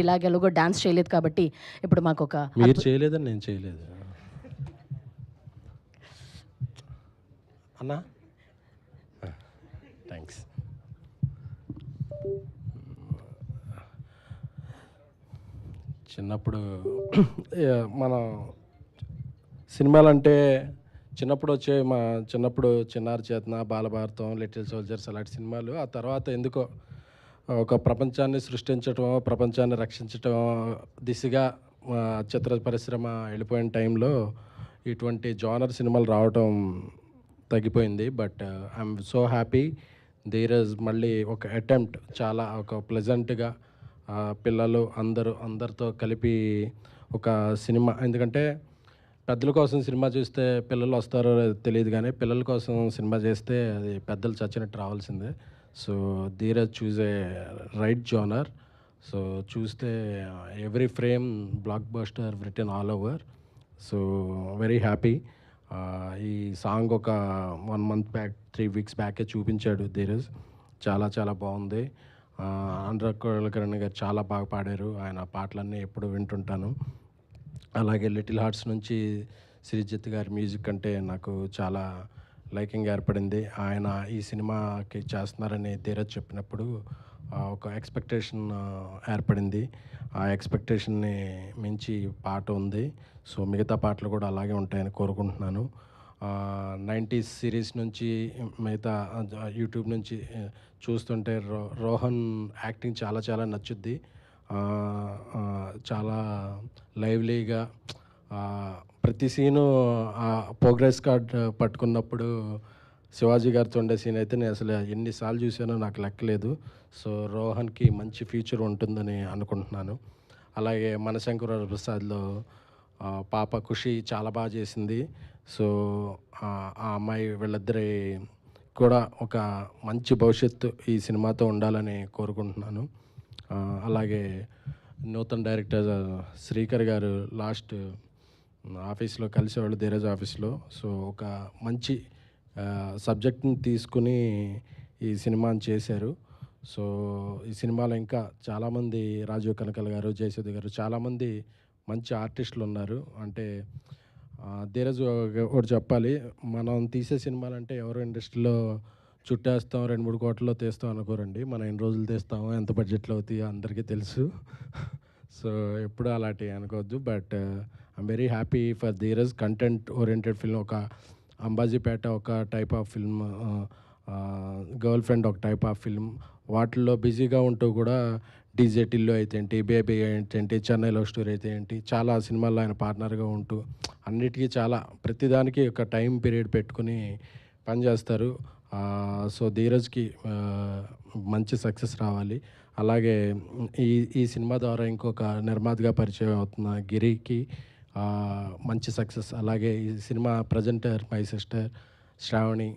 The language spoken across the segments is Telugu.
ఇలాగ ఎలాగో డాన్స్ చేయలేదు కాబట్టి ఇప్పుడు మాకు ఒక మీరు చేయలేదని నేను చేయలేదు అన్నా. థ్యాంక్స్. చిన్నప్పుడు మనం సినిమాలంటే చిన్నప్పుడు వచ్చే చిన్నప్పుడు చిన్నారి చేతన, బాలభారతం, లిటిల్ సోల్జర్స్ అలాంటి సినిమాలు. ఆ తర్వాత ఎందుకో ఒక ప్రపంచాన్ని సృష్టించటం, ప్రపంచాన్ని రక్షించటం దిశగా చిత్ర పరిశ్రమ వెళ్ళిపోయిన టైంలో ఇటువంటి జానర్ సినిమాలు రావటం తగ్గిపోయింది. But I'm so happy there is మళ్ళీ ఒక అటెంప్ట్, చాలా ఒక ప్లెజెంట్గా పిల్లలు అందరితో కలిపి ఒక సినిమా. ఎందుకంటే పెద్దల కోసం సినిమా చూస్తే పిల్లలు వస్తారో తెలియదు, కానీ పిల్లల కోసం సినిమా చేస్తే అది పెద్దలు చచ్చినట్టు రావాల్సిందే. So Dheeraj choose a right genre. So చూస్తే every frame blockbuster return all over. So very happy. ఈ సాంగ్ ఒక 1 month బ్యాక్ 3 weeks బ్యాకే చూపించాడు ధీరజ్. చాలా చాలా బాగుంది. అనురాగ్ కులకర్ణి గారు చాలా బాగా పాడారు. ఆయన పాటలన్నీ ఎప్పుడు వింటుంటాను. అలాగే లిటిల్ హార్ట్స్ నుంచి శ్రీజిత్ గారి మ్యూజిక్ అంటే నాకు చాలా లైకింగ్ ఏర్పడింది. ఆయన ఈ సినిమాకి చేస్తున్నారని ధీరజ్ చెప్పినప్పుడు ఒక ఎక్స్పెక్టేషన్ ఏర్పడింది. ఆ ఎక్స్పెక్టేషన్ని మించి పాట ఉంది. సో మిగతా పాటలు కూడా అలాగే ఉంటాయని కోరుకుంటున్నాను. 90s సిరీస్ నుంచి మిగతా యూట్యూబ్ నుంచి చూస్తుంటే రోహన్ యాక్టింగ్ చాలా చాలా నచ్చుద్ది. చాలా లైవ్లీగా ప్రతి సీను ప్రోగ్రెస్ కార్డ్ పట్టుకున్నప్పుడు శివాజీ గారితో ఉండే సీన్ అయితే నేను అసలు ఎన్నిసార్లు చూసానో నాకు లెక్కలేదు. సో రోహన్కి మంచి ఫ్యూచర్ ఉంటుందని అనుకుంటున్నాను. అలాగే మనశంకర ప్రసాద్లో పాప ఖుషి చాలా బాగా చేసింది. సో ఆ అమ్మాయి వీళ్ళిద్దరి కూడా ఒక మంచి భవిష్యత్తు ఈ సినిమాతో ఉండాలని కోరుకుంటున్నాను. అలాగే నూతన డైరెక్టర్ శ్రీకర్ గారు లాస్ట్ ఆఫీస్లో కలిసేవాళ్ళు ధీరజ్ ఆఫీస్లో. సో ఒక మంచి సబ్జెక్ట్ని తీసుకుని ఈ సినిమాని చేశారు. సో ఈ సినిమాలో ఇంకా చాలామంది రాజీవ్ కనకల్ గారు, జయసుధ గారు, చాలామంది మంచి ఆర్టిస్టులు ఉన్నారు. అంటే ధీరజ్ ఒకటి చెప్పాలి, మనం తీసే సినిమాలంటే ఎవరో ఇండస్ట్రీలో చుట్టేస్తాం 2-3 కోట్లలో తీస్తాం అనుకోరండి. మనం ఎన్ని రోజులు తీస్తామో, ఎంత బడ్జెట్లో అవుతాయో అందరికీ తెలుసు. సో ఎప్పుడు అలాంటివి అనుకోవద్దు. But I'm very happy for Dheeraj. Content oriented film, ఒక అంబాజీపేట ఒక type of film, girl friend ఒక టైప్ ఆఫ్ ఫిల్మ్, వాటిల్లో బిజీగా ఉంటూ కూడా డీజే టిల్లు అయితే ఏంటి, బేబీ ఏంటి, చెన్నై లవ్ స్టోరీ అయితే ఏంటి, చాలా సినిమాల్లో ఆయన పార్ట్నర్గా ఉంటూ అన్నిటికీ చాలా ప్రతిదానికి ఒక టైం పీరియడ్ పెట్టుకుని పనిచేస్తారు. సో ధీరజ్కి మంచి సక్సెస్ రావాలి. అలాగే ఈ సినిమా ద్వారా ఇంకొక నిర్మాతగా పరిచయం అవుతున్న గిరికి మంచి సక్సెస్. అలాగే ఈ సినిమా ప్రజెంటర్ మై సిస్టర్ శ్రావణి,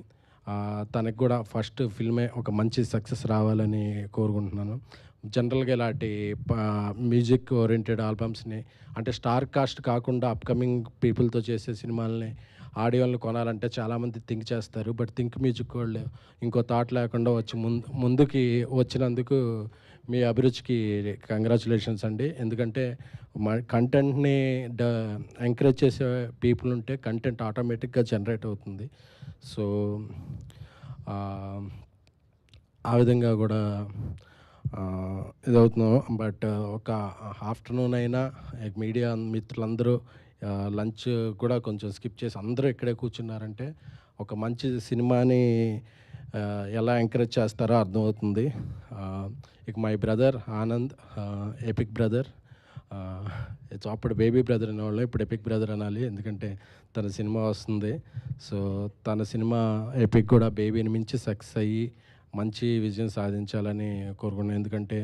తనకు కూడా ఫస్ట్ ఫిల్మే ఒక మంచి సక్సెస్ రావాలని కోరుకుంటున్నాను. జనరల్గా ఇలాంటి మ్యూజిక్ ఓరియంటెడ్ ఆల్బమ్స్ని, అంటే స్టార్ కాస్ట్ కాకుండా అప్కమింగ్ పీపుల్తో చేసే సినిమాలని, ఆడియోలను కొనాలంటే చాలామంది థింక్ చేస్తారు. బట్ థింక్ మ్యూజిక్ వాళ్ళు ఇంకో థాట్ లేకుండా వచ్చి ముందుకి వచ్చినందుకు మీ అభిరుచికి కంగ్రాచులేషన్స్ అండి. ఎందుకంటే కంటెంట్ని ఎంకరేజ్ చేసే పీపుల్ ఉంటే కంటెంట్ ఆటోమేటిక్గా జనరేట్ అవుతుంది. సో ఆ విధంగా కూడా ఇదవుతున్నాం. బట్ ఒక ఆఫ్టర్నూన్ అయినా మీడియా మిత్రులందరూ లంచ్ కూడా కొంచెం స్కిప్ చేసి అందరూ ఇక్కడే కూర్చున్నారంటే ఒక మంచి సినిమాని ఎలా ఎంకరేజ్ చేస్తారో అర్థమవుతుంది. ఇక my brother Anand, epic brother, అప్పుడు బేబీ బ్రదర్ అనేవాళ్ళు, ఇప్పుడు ఎపిక్ బ్రదర్ అనాలి ఎందుకంటే తన సినిమా వస్తుంది. సో తన సినిమా ఎపిక్ కూడా బేబీని మించి సక్సెస్ అయ్యి మంచి విజయం సాధించాలని కోరుకున్నాను. ఎందుకంటే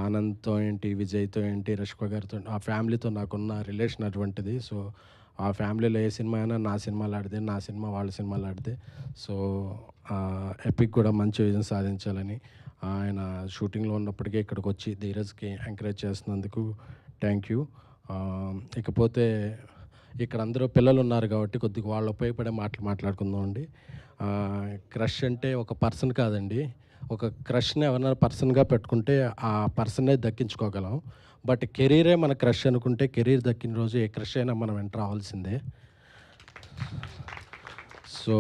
ఆనంద్తో ఏంటి, విజయ్తో ఏంటి, రష్మిక గారితో, ఆ ఫ్యామిలీతో నాకున్న రిలేషన్ అటువంటిది. సో ఆ ఫ్యామిలీలో ఏ సినిమా అయినా నా సినిమాలు ఆడితే, నా సినిమా వాళ్ళ సినిమాలు ఆడితే. సో ఎపిక్ కూడా మంచి విజయం సాధించాలని, ఆయన షూటింగ్లో ఉన్నప్పటికీ ఇక్కడికి వచ్చి ధీరజ్కి ఎంకరేజ్ చేస్తున్నందుకు థ్యాంక్ యూ. ఇకపోతే ఇక్కడ అందరూ పిల్లలు ఉన్నారు కాబట్టి కొద్దిగా వాళ్ళు ఉపయోగపడే మాట్లాడుకుందాం అండి. క్రష్ అంటే ఒక పర్సన్ కాదండి. ఒక క్రష్ని ఎవరైనా పర్సన్గా పెట్టుకుంటే ఆ పర్సన్నే దక్కించుకోగలం. బట్ కెరీరే మన క్రష్ అనుకుంటే కెరీర్ దక్కిన రోజు ఏ క్రష్ అయినా మనం వెంట రావాల్సిందే. సో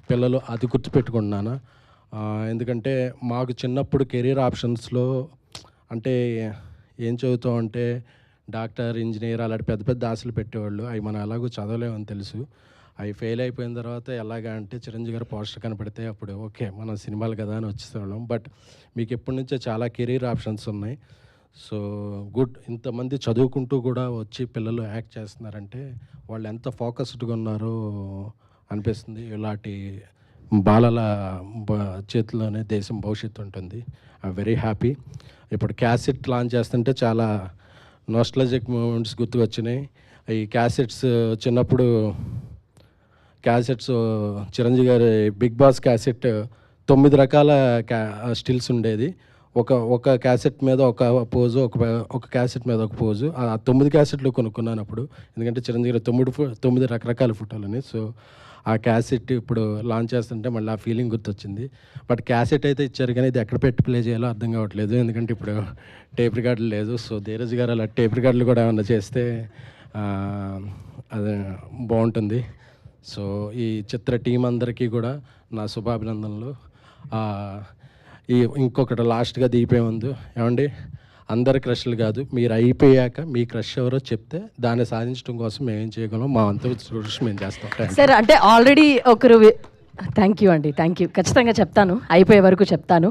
పిల్లలు అది గుర్తుపెట్టుకుంటున్నాను. ఎందుకంటే మాకు చిన్నప్పుడు కెరీర్ ఆప్షన్స్లో అంటే ఏం చదువుతాం అంటే డాక్టర్, ఇంజనీర్ అలాంటి పెద్ద పెద్ద ఆశలు పెట్టేవాళ్ళు. అవి మనం ఎలాగో చదవలేమని తెలుసు. అవి ఫెయిల్ అయిపోయిన తర్వాత ఎలాగా అంటే చిరంజీవి గారు పోస్టర్ కనపడితే అప్పుడు ఓకే మనం సినిమాలు కదా అని వచ్చేసేవాళ్ళం. బట్ మీకు ఎప్పటి నుంచో చాలా కెరీర్ ఆప్షన్స్ ఉన్నాయి. So good. ఇంతమంది చదువుకుంటూ కూడా వచ్చి పిల్లలు యాక్ట్ చేస్తున్నారంటే వాళ్ళు ఎంత ఫోకస్డ్గా ఉన్నారో అనిపిస్తుంది. ఇలాంటి బాలల చేతిలోనే దేశం భవిష్యత్తు ఉంటుంది. I very happy. ఇప్పుడు క్యాసెట్ లాంచ్ చేస్తుంటే చాలా నోస్టాలజిక్ మూమెంట్స్ గుర్తుకొచ్చినాయి. ఈ క్యాసెట్స్ చిన్నప్పుడు క్యాసెట్స్ చిరంజీవి గారి బిగ్ బాస్ క్యాసెట్ 9 రకాల స్టిల్స్ ఉండేది. ఒక క్యాసెట్ మీద ఒక పోజు, ఒక క్యాసెట్ మీద ఒక పోజు. ఆ 9 క్యాసెట్లు కొనుక్కున్నాను అప్పుడు. ఎందుకంటే చిరంజీవి గారి 9 రకరకాల ఫోటోలని. సో ఆ క్యాసెట్ ఇప్పుడు లాంచ్ చేస్తుంటే మళ్ళీ ఆ ఫీలింగ్ గుర్తొచ్చింది. బట్ క్యాసెట్ అయితే ఇచ్చారు కానీ ఇది ఎక్కడ పెట్టి ప్లే చేయాలో అర్థం కావట్లేదు. ఎందుకంటే ఇప్పుడు టేప్ రికార్డులు లేదు. సో ధీరజ్ గారు అలా టేప్ రికార్డులు కూడా ఏమన్నా చేస్తే అది బాగుంటుంది. సో ఈ చిత్ర టీం అందరికీ కూడా నా శుభాభినందనలు. ఇంకొకటి లాస్ట్గా దీపే ముందు ఏమండి, అందరి క్రష్లు కాదు, మీరు అయిపోయాక మీ క్రష్ ఎవరో చెప్తే దాన్ని సాధించడం కోసం మేము ఏం చేయగలం మా అంత కృషి మేము చేస్తాం. సార్ అంటే ఆల్రెడీ ఒకరు థ్యాంక్ యూ అండి, థ్యాంక్ యూ. ఖచ్చితంగా చెప్తాను, అయిపోయే వరకు చెప్తాను.